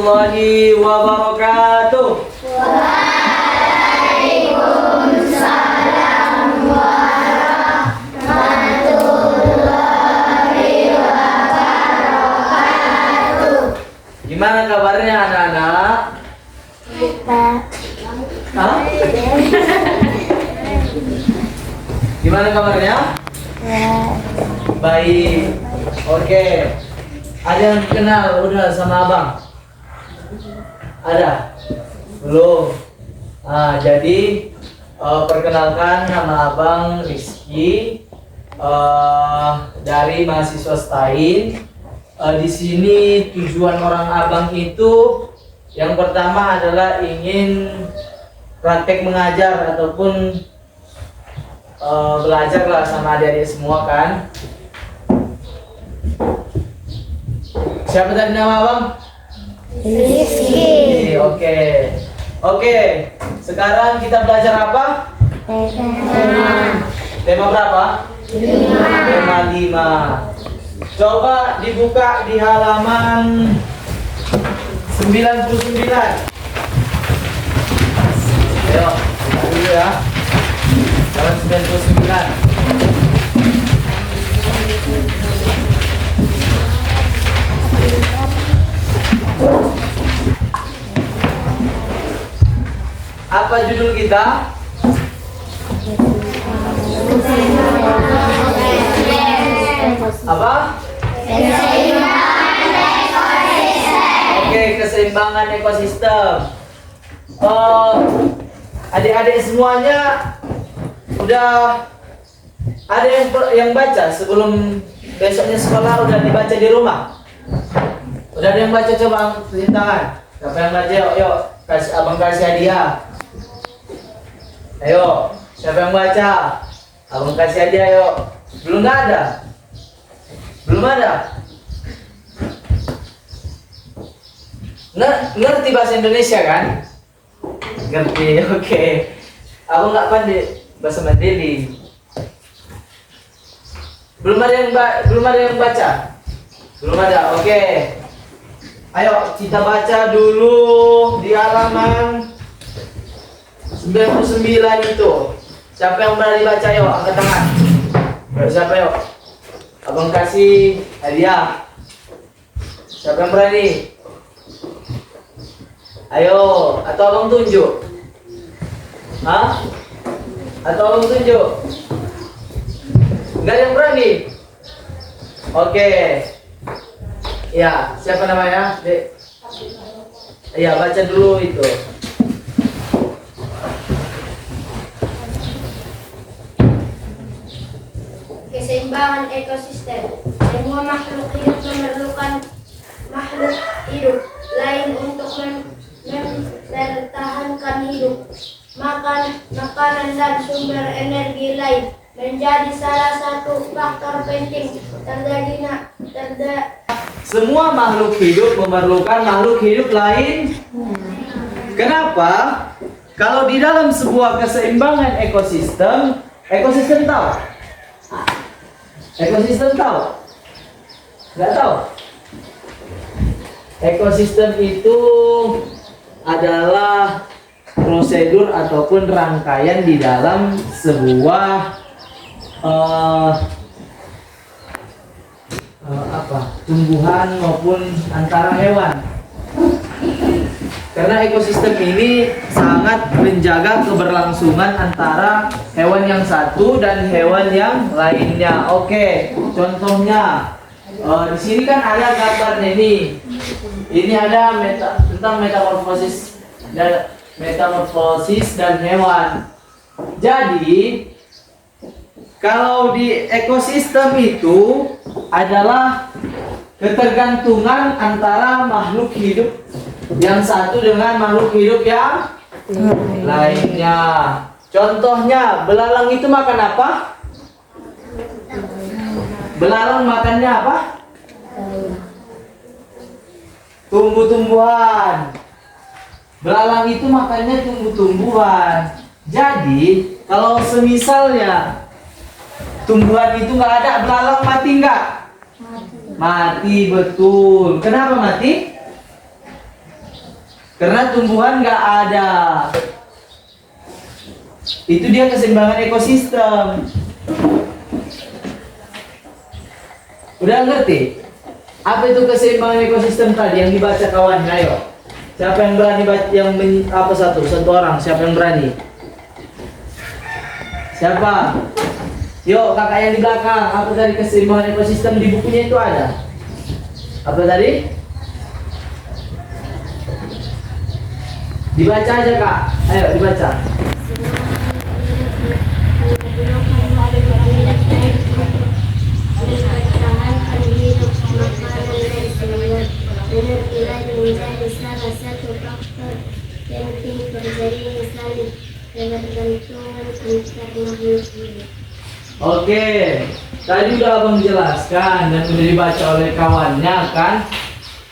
warahmatullahi wabarakatuh. Waalaikumsalam warahmatullahi wabarakatuh. Gimana kabarnya anak-anak? Hah? Gimana kabarnya? Baik. Oke. Ada yang kenal udah sama abang? Ada? Belum. Jadi perkenalkan, nama abang Rizky, dari mahasiswa STAIN. Di sini tujuan orang abang itu yang pertama adalah ingin praktek mengajar ataupun belajar lah sama adik-adik semua kan. Siapa tadi nama abang? Rizky. Oke. Sekarang kita belajar apa? Tema berapa? 5. Coba dibuka di halaman 99. Ayo, buka dulu ya. Halaman 99. Apa judul kita? Apa? Oke, keseimbangan ekosistem. Adik-adik semuanya udah ada yang baca sebelum besoknya sekolah, udah dibaca di rumah? Udah ada yang baca? Coba tunjuk tangan. Siapa yang baca? Yuk, abang kasih hadiah. Ayo, siapa yang baca? Abang kasih hadiah, yuk. Belum ada? Belum ada? Ngerti bahasa Indonesia kan? Ngerti, oke. Abang nggak pandai bahasa Mandailing. Belum ada yang baca? Belum ada, oke. Ayo kita baca dulu di halaman 99 itu. Siapa yang berani baca, yuk angkat tangan. Siapa yuk? Abang kasih hadiah. Siapa yang berani? Ayo, atau abang tunjuk? Hah? Atau abang tunjuk? Enggak ada yang berani? Oke. Ya, siapa namanya? Dek. Ya, baca dulu itu. Keseimbangan ekosistem. Semua makhluk hidup memerlukan makhluk hidup lain untuk mempertahankan hidup. Makanan dan sumber energi lain menjadi salah satu faktor penting terjadinya. Semua makhluk hidup memerlukan makhluk hidup lain. Kenapa? Kalau di dalam sebuah keseimbangan ekosistem tahu? Ekosistem tahu? Nggak tahu? Ekosistem itu adalah prosedur ataupun rangkaian di dalam sebuah tumbuhan maupun antara hewan. Karena ekosistem ini sangat menjaga keberlangsungan antara hewan yang satu dan hewan yang lainnya. Oke, contohnya di sini kan ada gambarnya ini. Ini ada tentang metamorfosis dan hewan. Jadi kalau di ekosistem itu adalah ketergantungan antara makhluk hidup yang satu dengan makhluk hidup yang lainnya. Contohnya, belalang itu makan apa? Belalang makannya apa? Tumbuh-tumbuhan. Belalang itu makannya tumbuh-tumbuhan. Jadi, kalau semisalnya tumbuhan itu nggak ada, belalang mati nggak? Mati, betul. Kenapa mati? Karena tumbuhan nggak ada. Itu dia keseimbangan ekosistem. Udah ngerti? Apa itu keseimbangan ekosistem tadi yang dibaca kawan? Ayo. Siapa yang berani baca apa satu orang? Siapa yang berani? Siapa? Yuk, kakak yang di belakang. Apa tadi keseimbangan ekosistem di bukunya itu ada? Apa tadi? Dibaca aja kak. Ayo dibaca. Menjadi salah satu faktor penting terjadinya saling ketergantungan antar makhluk hidup. Oke, tadi udah abang jelaskan dan udah dibaca oleh kawannya kan.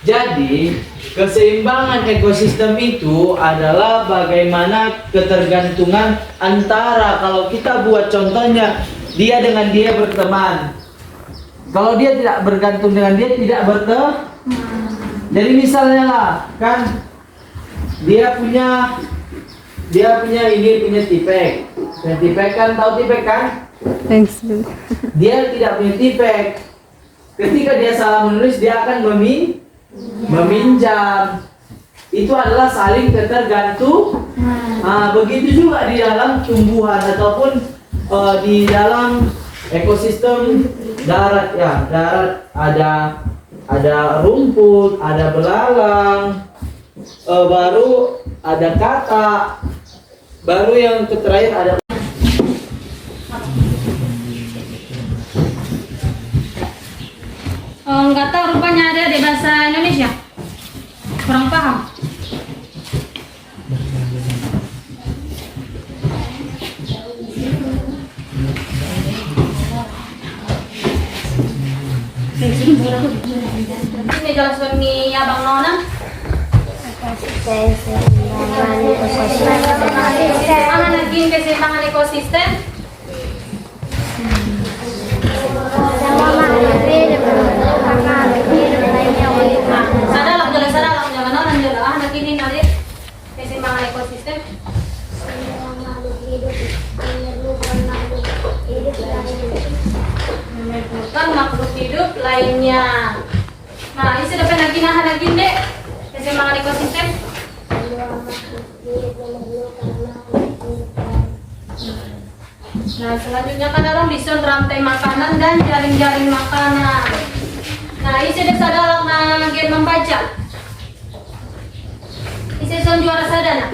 Jadi keseimbangan ekosistem itu adalah bagaimana ketergantungan antara, kalau kita buat contohnya, dia dengan dia berteman. Kalau dia tidak bergantung dengan dia, tidak berteman. Jadi misalnya lah, kan dia punya tipek. Dan tipek kan, tahu tipek kan? Thanks. Dia tidak punya tipek. Ketika dia salah menulis, dia akan meminjam. Itu adalah saling ketergantung. Nah, begitu juga di dalam tumbuhan ataupun di dalam ekosistem darat ya. Darat ada rumput, ada belalang, baru ada kata, baru yang terakhir ada. Nggak tahu, rupanya ada di bahasa Indonesia. Kurang paham. Ini jelaskan nih Abang Nona. Mana lagi keseimbangan ekosistem? Sadalah jangan orang jalan. Anak ini nanti keseimbangan ekosistem. Memerlukan makhluk hidup lainnya. Nah, ini sudah pernah lagi deh keseimbangan ekosistem. Nah, selanjutnya kan orang disusun rantai makanan dan jaring-jaring makanan. Nah, ini sudah sadar nah game membaca. Ini son juara sadana.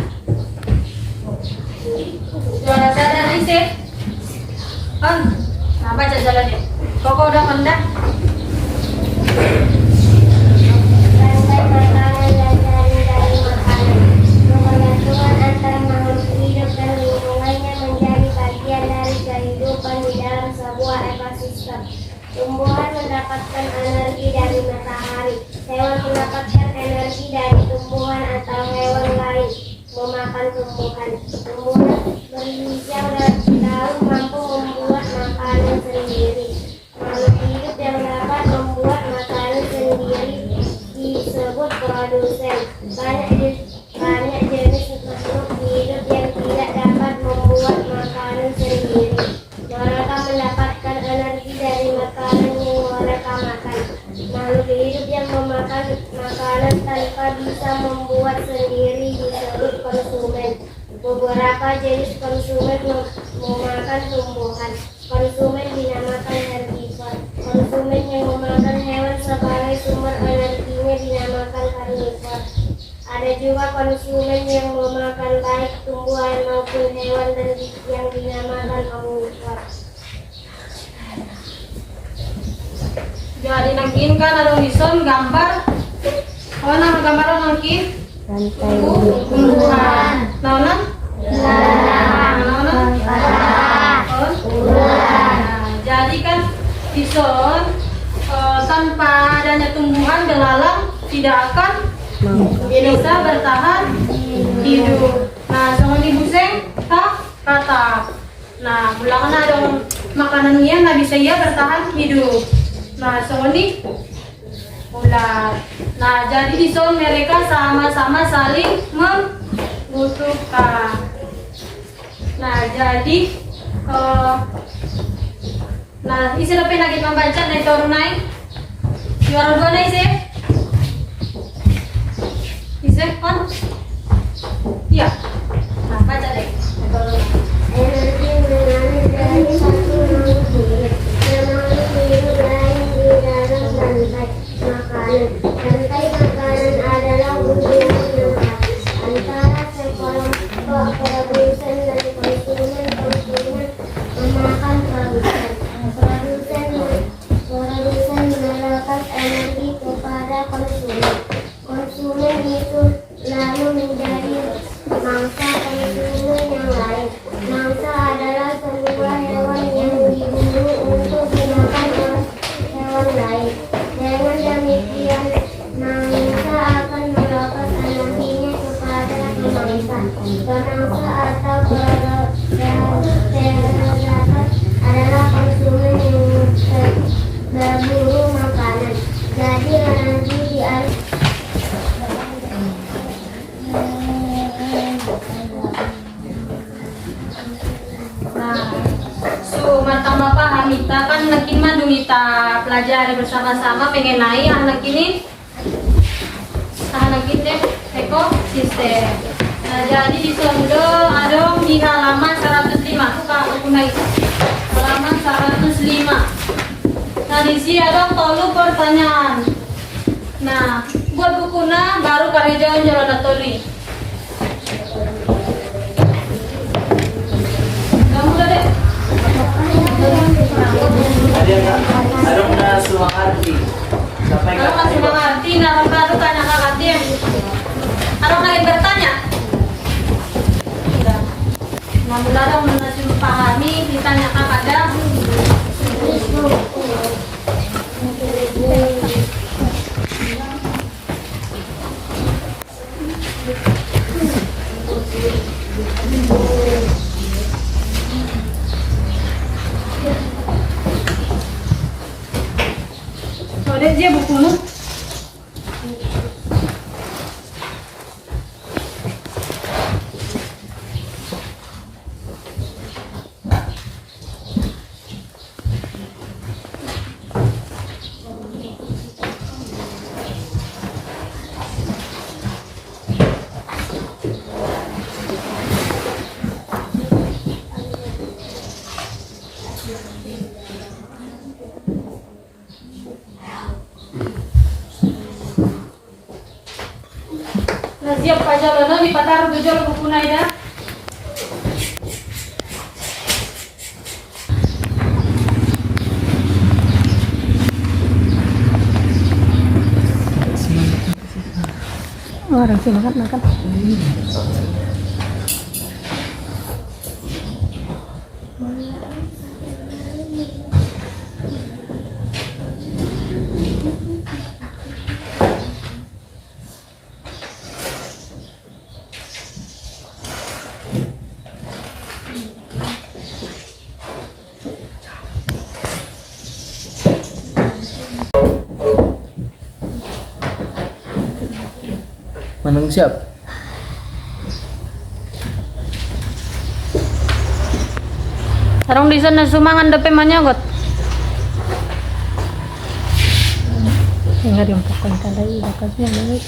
Juara sadana ini. Kan, nah baca jalannya. Kok udah mendak? Rantai makanan dan jaring-jaring makanan. Kebergantungan antara makhluk hidup dan lingkungannya menjadi bagian dari kehidupan di dalam sebuah ekosistem. Tumbuhan mendapatkan energi dari matahari. Hewan mendapatkan energi dari tumbuhan atau hewan lain memakan tumbuhan. Tumbuhan berhijau dan daun mampu membuat makanan sendiri. Makhluk hidup yang dapat membuat makanan sendiri disebut produsen. Banyak jenis makhluk hidup yang tidak dapat membuat makanan sendiri. Mereka mendapatkan energi dari makanan yang mereka makan. Makhluk hidup yang memakan makanan tanpa bisa membuat sendiri disebut konsumen. Beberapa jenis konsumen memakan tumbuhan. Konsumen dinamakan herbivor. Konsumen yang memakan hewan sebagai sumber energinya dinamakan karnivor. Ada juga konsumen yang memakan baik tumbuhan maupun hewan dan yang dinamakan omnivor. Jadi nangkin kan ada wison gambar. Oh, nama gambar nangkin? Tumbuhan. Naunan? Naunan? Jadi kan wison tanpa adanya tumbuhan belalang tidak akan bisa bertahan hidup. Nah, sama di buseng kata. Nah, bulangan ada makanannya nggak bisa ia bertahan hidup. Nah, sama ini ulat. Nah, jadi di sono mereka sama-sama saling membutuhkan. Nah, jadi nah, isi lebih lagi membaca dari turun naik. Juara dua naik sih. Isi on. Iya. Nah, baca deh. Energi mengalir dari satu makhluk hidup ke makhluk hidup lain di dalam rantai makanan. Rantai makanan adalah hubungan lekat antara sekelompok produsen dan konsumen. Konsumen memakan produsen. Produsen menawarkan energi kepada konsumen. Konsumen itu lalu menjadi mangsa konsumen yang lain. Mangsa adalah sebuah hewan yang dibunuh untuk dimakan oleh hewan lain. Dengan demikian, mangsa akan melepas energinya kepada pemangsa. Pemangsa atau predator adalah konsumen yang berburu makanan. Jadi energi dialihkan Martama paham kita kan anak ini mah kita pelajari bersama-sama mengenai anak ini ekosistem. Nah, jadi di Sondo ada di halaman 105 suka aku naik halaman 105. Nah, di sini ada tolu pertanyaan. Nah, buat bukuna baru karya jalan toli. Kamu udah deh. Ada na sumangarti. Sampai Kalau masih mengerti, narang baru tanya kakak dia. Ada lagi bertanya? Tidak. Nah, ada masih memahami, ditanya kakak dah. Ada dia bukunya. Nah, siap pajalono di patar bujol buku naida. Orang sih makan. Manung siap. Sarong di sana sumangan depe manyagot. Enggak diumpulkan tadi bakasnya banget.